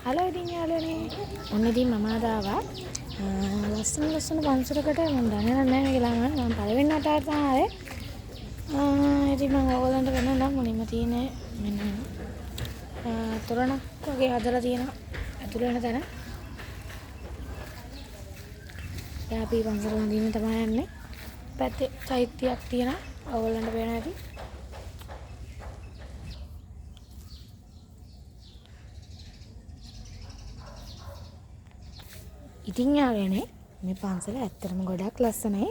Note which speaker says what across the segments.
Speaker 1: Hello ඉතින් යාළුවනේ. ඔන්න ඉතින් මම අද ආවා ලස්සන පන්සලකට. මම දන්නේ නැහැ මේක ළමයි. මම පළවෙනි වතාවට තමයි ආවේ. ඉතින් මම ඕගොල්ලන්ට වෙනනම් මුලින්ම තියෙන්නේ මෙන්න තොරණක් වගේ හදලා තියෙනවා ඇතුළ වෙන තැන. එයා අපි පන්සල වඳින්න තමයි යන්නේ. පැත්තේ චෛත්‍යයක් තියෙනවා. ඕගොල්ලන්ට පේනවා ඇති. ඉතින් යාළුවනේ මේ පන්සල ඇත්තටම ගොඩක් ලස්සනයි.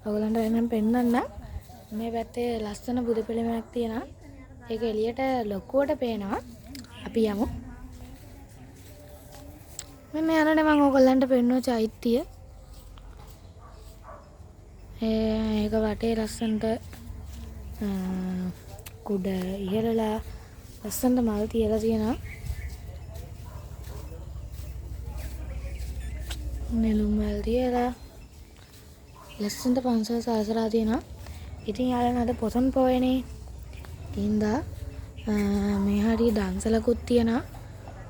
Speaker 1: ඔයගලන්ට එනම් පෙන්නන්න. මේ පැත්තේ ලස්සන බුදු පිළිමයක් තියෙනවා. ඒක එළියට ලොකුවට පේනවා. අපි යමු. මෙන්න යනනේ මම ඔයගලන්ට පෙන්වුව චෛත්‍ය. ඒක වටේ ලස්සනට කුඩ ඉහළලා ලස්සනට මල් තියලා තියෙනවා. නෙළුම් මල් තියලා ලස්සනට පන්සල සාසලා තියෙනවා. ඉතින් යාළුවනේ අද පොසොන් පොයනේ. ඉතින්දා මේ හරිය දන්සලකුත් තියෙනවා.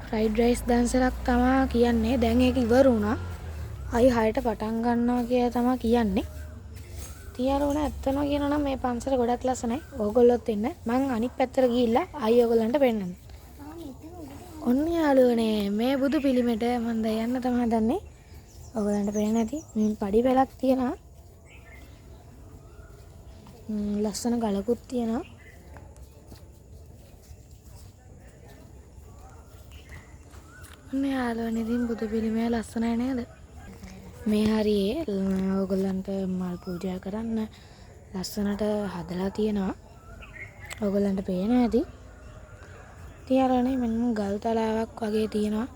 Speaker 1: ෆ්‍රයිඩ් රයිස් දන්සලක් තමයි කියන්නේ. දැන් ඒක ඉවර වුණා. ආයි 6ට පටන් ගන්නවා කියලා තමයි කියන්නේ. යාළුවනේ ඇත්තම කියනවා නම් මේ පන්සල ගොඩක් ලස්සනයි. ඕගොල්ලොත් ඉන්න. මං අනිත් පැත්තට ගිහිල්ලා ආයි ඕගොල්ලන්ට පෙන්නන්න. ඔන්න යාළුවනේ මේ බුදු පිළිමෙට මම දැන් යන්න තමයි හදන්නේ. ඔයගලන්ට පේන්නේ නැති මේ පඩි පෙලක් තියෙනවා. ලස්සන ගලකුත් තියෙනවා. ඔන්න යාළුවනේ ඉතින් බුදු පිළිමය ලස්සනයි නේද? මේ හරියේ ඔයගලන්ට මල් පූජා කරන්න ලස්සනට හදලා තියෙනවා. ඔයගලන්ට පේන්නේ නැති. යාළුවනේ මෙන්න ගල් තලාවක් වගේ තියෙනවා.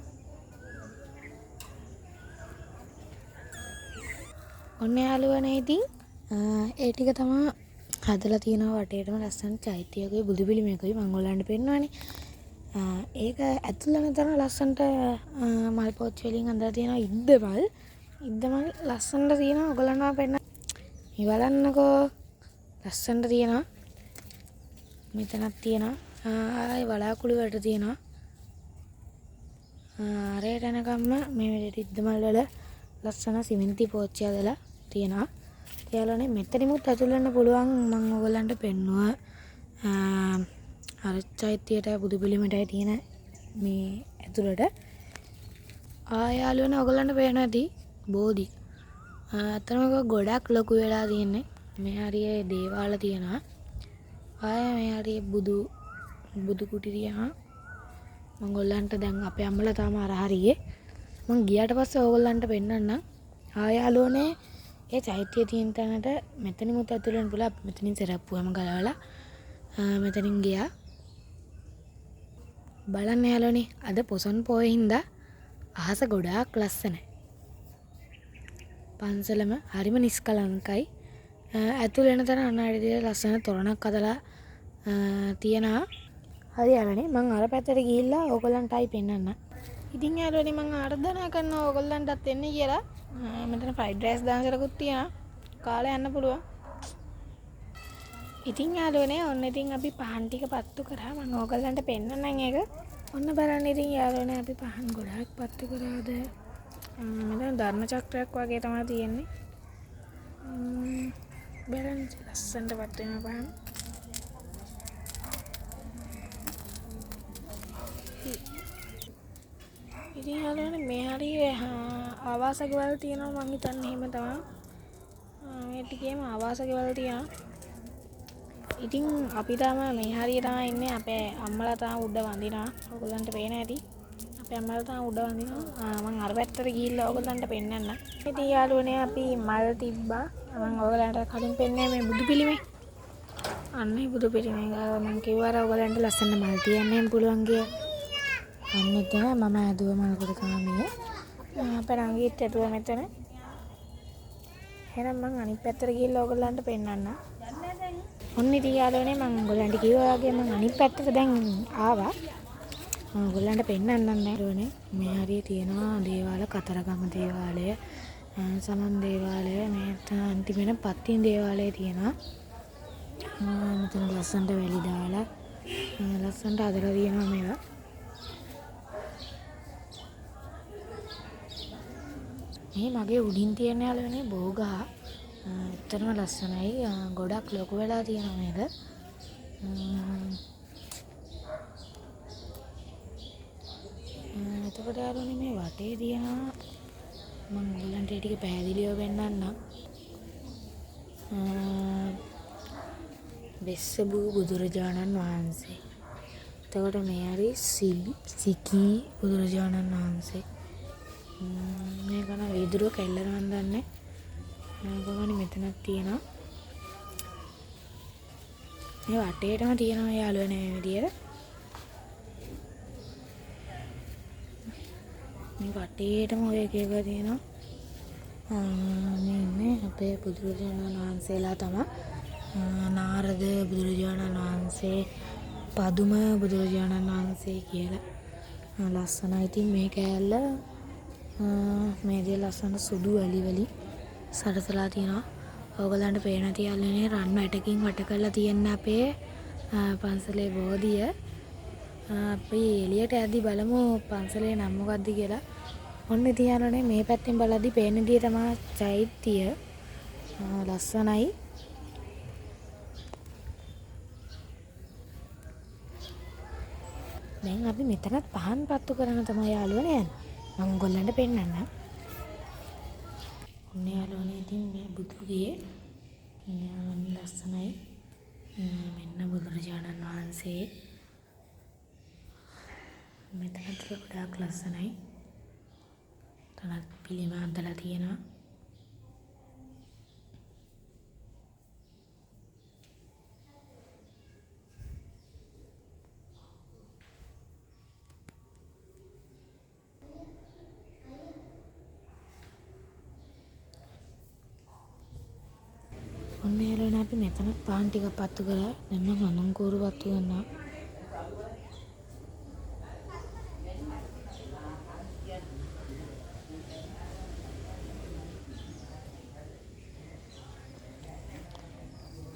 Speaker 1: ඔන්න යාළුවනේ ඉතින් ඒ ටික තමයි හදලා තියෙනවා වටේටම ලස්සන චෛත්‍යයකයි බුදු පිළිමයකයි මම ඔයගලන්ට පෙන්නවනේ. ඒක ඇතුළේ තන ලස්සනට මල් පොත් වලින් හදලා තියෙනවා ඉද්ද මල් ලස්සනට තියෙනවා ඔයගලන්ට පෙන්න. මේ බලන්නකෝ ලස්සනට තියෙනවා. මෙතනක් තියෙනවා. ආයි වලාකුළු වලට තියෙනවා. අරයට යනකම්ම මේ විදිහට ඉද්ද මල් වල ලස්සන සිමෙන්ති පෝච්චි හදලා තියෙනවා. යාළුවනේ මෙතනිමුත් ඇතුළේ වෙන්න පුළුවන්. මම ඔයගලන්ට පෙන්නුවා අර චෛත්‍යයට බුදු පිළිමයටයි තියෙන මේ ඇතුළට. යාළුවනේ ඔයගලන්ට පේන ඇති බෝධි. අතනක ගොඩක් ලොකු වෙලා තියෙන්නේ. මේ හරියේ දේවාල තියෙනවා. මේ හරියේ බුදු කුටි තියෙනවා. මම ඔයගලන්ට දැන් අපේ අම්මලා තාම අර හරියේ මං ගියාට පස්සේ ඕගොල්ලන්ට පෙන්නන්නම්. යාළුවනේ ඒ චෛත්‍ය තියෙන තැනට මෙතනිමුත් ඇතුළේ වෙන්න පුළුවන්. මෙතනින් සරප්පුවම ගලවලා මෙතනින් ගියා. බලන්න යාළුවනේ අද පොසොන් පොයේ හින්දා අහස ගොඩාක් ලස්සනයි. පන්සලම හරිම නිස්කලංකයි. ඇතුළේ වෙන තැන අනාඩියේ ලස්සන තොරණක් හදලා තියෙනවා. හරි යාළුවනේ මං අර පැත්තට ගිහිල්ලා ඕගොල්ලන්ටයි පෙන්නන්න. ඉතින් යාළුවනේ මම ආරාධනා කරනවා ඕගොල්ලන්ටත් එන්න කියලා. මෙතන ෆ්‍රයිඩ් රයිස් දානසලකුත් තියෙනවා. කාලා යන්න පුළුවන්. ඉතින් යාළුවනේ ඔන්න ඉතින් අපි පහන් ටික පත්තු කරා. මම ඕගොල්ලන්ට පෙන්නන්නම් ඒක. ඔන්න බලන්න ඉතින් යාළුවනේ අපි පහන් ගොඩාක් පත්තු කරාද. මෙතන ධර්ම චක්‍රයක් වගේ තමයි තියෙන්නේ. බලන්න ලස්සනට පත්තු වෙනවා පහන්. ඉතින් යාළුවනේ මේ හරියේ ආවාස ගෙවල් තියෙනවා මං හිතන්නේ එහෙම තමයි. මේ ටිකේම ආවාස ගෙවල් තියෙනවා. ඉතින් අපි තමයි මේ හරිය තමයි ඉන්නේ. අපේ අම්මලා තාම උඩ වඳිනවා. ඔයගොල්ලන්ට පේන ඇති. අපේ අම්මලා තාම උඩ වඳිනවා. මං අර පැත්තට ගිහිල්ලා ඔයගොල්ලන්ට පෙන්නන්න. ඉතින් යාළුවනේ අපි මල් තිබ්බා. මං ඔයගොල්ලන්ට කලින් පෙන්නේ මේ බුදු පිළිමේ. අන්නේ බුදු පිළිමේ ගාව මං කිව්වා ඔයගොල්ලන්ට ලස්සන මල් තියන්න පුළුවන් කියලා. අන්න එතන මම ඇදුව මල් කොට තමයි මේ. අපේ රංගීත් ඇදුව මෙතන. එහෙනම් මං අනිත් පැත්තට ගිහිල්ලා ඔයගොල්ලන්ට පෙන්නන්න. ඔන්න ඉතින් යාළුවනේ මම ඔයගොල්ලන්ට කිව්වා වගේ මම අනිත් පැත්තට දැන් ආවා. මම ඔයගොල්ලන්ට පෙන්නන්නම් යාළුවනේ. මේ හරිය තියෙනවා දේවාල කතරගම දේවාලය, සමන් දේවාලය, මේ අන්තිමේට පත්තින් දේවාලය තියෙනවා. මෙතන ලස්සනට වැලි දාලා ලස්සනට හදලා තියෙනවා මේවා. මේ මගේ උඩින් තියෙන යාළුවනේ බෝගහ. එතරම් ලස්සනයි. ගොඩක් ලොකු වෙලා තියෙනවා මේක. එතකොට යාළුවනේ මේ වටේ තියෙනවා මම ඔයගලන්ට ටික පැහැදිලිව පෙන්නන්නම්. වෙස්සබූ බුදුරජාණන් වහන්සේ. එතකොට මේ හරි සිකී බුදුරජාණන් වහන්සේ. මේක නම් වීදුරුව කැල්ලර මන් දන්නේ. කොහොමද මෙතනක් තියෙනවා. මේ වටේටම තියෙනවා යාළුවනේ මේ විදියට. මේ වටේටම ඔය එක එක තියෙනවා. මේ ඉන්නේ අපේ බුදුරජාණන් වහන්සේලා තමයි. නාරද බුදුරජාණන් වහන්සේ, පදුම බුදුරජාණන් වහන්සේ කියලා. ලස්සනයි. ඉතින් මේ කෑල්ල මේ දේ ලස්සන සුදු වැලි වලින් සරසලා තියෙනවා. ඕගලන්ට පේන තියල්ලනේ රන් වැටකින් වට කරලා තියෙන අපේ පන්සලේ බෝධිය. අපි එළියට යද්දි බලමු පන්සලේ නම මොකක්ද කියලා. ඔන්න තියනනේ මේ පැත්තෙන් බලද්දි පේන දේ තමයි චෛත්‍ය. ලස්සනයි. දැන් අපි මෙතනත් පහන් පත්තු කරන තමයි යාළුවනේ යන්නේ. මම ඔයගොල්ලන්ට පෙන්නන්නම්. ඔන්න යාළුවනේ ඉතින් මේ බුදුගේ ලස්සනයි. මෙන්න බුදුරජාණන් වහන්සේ. මෙතනත් ගොඩාක් ලස්සනයි. තනත් පිළිම අදලා තියෙනවා. ඔන්න යාළුවනේ අපි මෙතනත් පාන් ටිකක් පත්තු කරලා දැන් මම අනංකෝරු පත්තු කරනවා.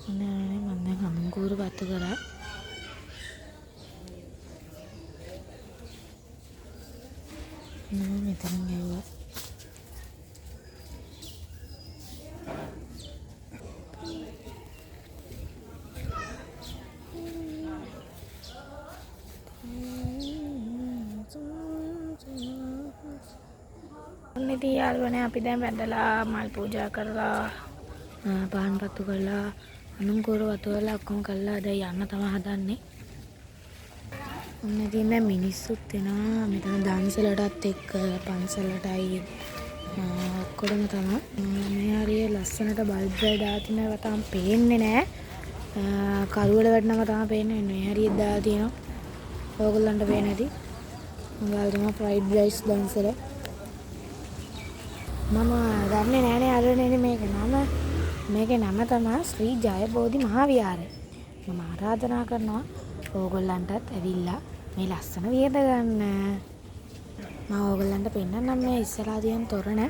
Speaker 1: ඔන්න යාළුවනේ මම දැන් අනංකෝරු පත්තු කරා. මෙතනින් ගැව්වා. ඔන්න ඉතින් යාළුවනේ අපි දැන් වැඳලා මල් පූජා කරලා පහන් පත්තු කරලා අනුන්කෝර වතු කරලා ඔක්කොම කරලා දැන් යන්න තමයි හදන්නේ. ඔන්න ඉතින් දැන් මිනිස්සුත් එනවා මෙතන දන්සලටත් එක්ක පන්සලටයි ඔක්කොම තමයි. මේ හරිය ලස්සනට බල්බ් එක දාලා තිනවා තාම පේන්නේ නැහැ. කරුවල වැටෙනම තමයි පේන්නේ. මේ හරිය දාලා තියෙනවා. ඕගොල්ලන්ට පේන්නේ නැති. මොකද තමයි ප්‍රයිඩ් රයිස් දන්සල. මම දන්නේ නැහැ යාළුවනේ මේකේ නම. මේකේ නම තමයි ශ්‍රී ජයබෝධි මහා විහාරය. මම ආරාධනා කරනවා ඕගොල්ලන්ටත් ඇවිල්ලා මේ ලස්සන වියද ගන්න. මම ඕගොල්ලන්ට පෙන්නන්නම් මේ ඉස්සරහා තියෙන තොරණ.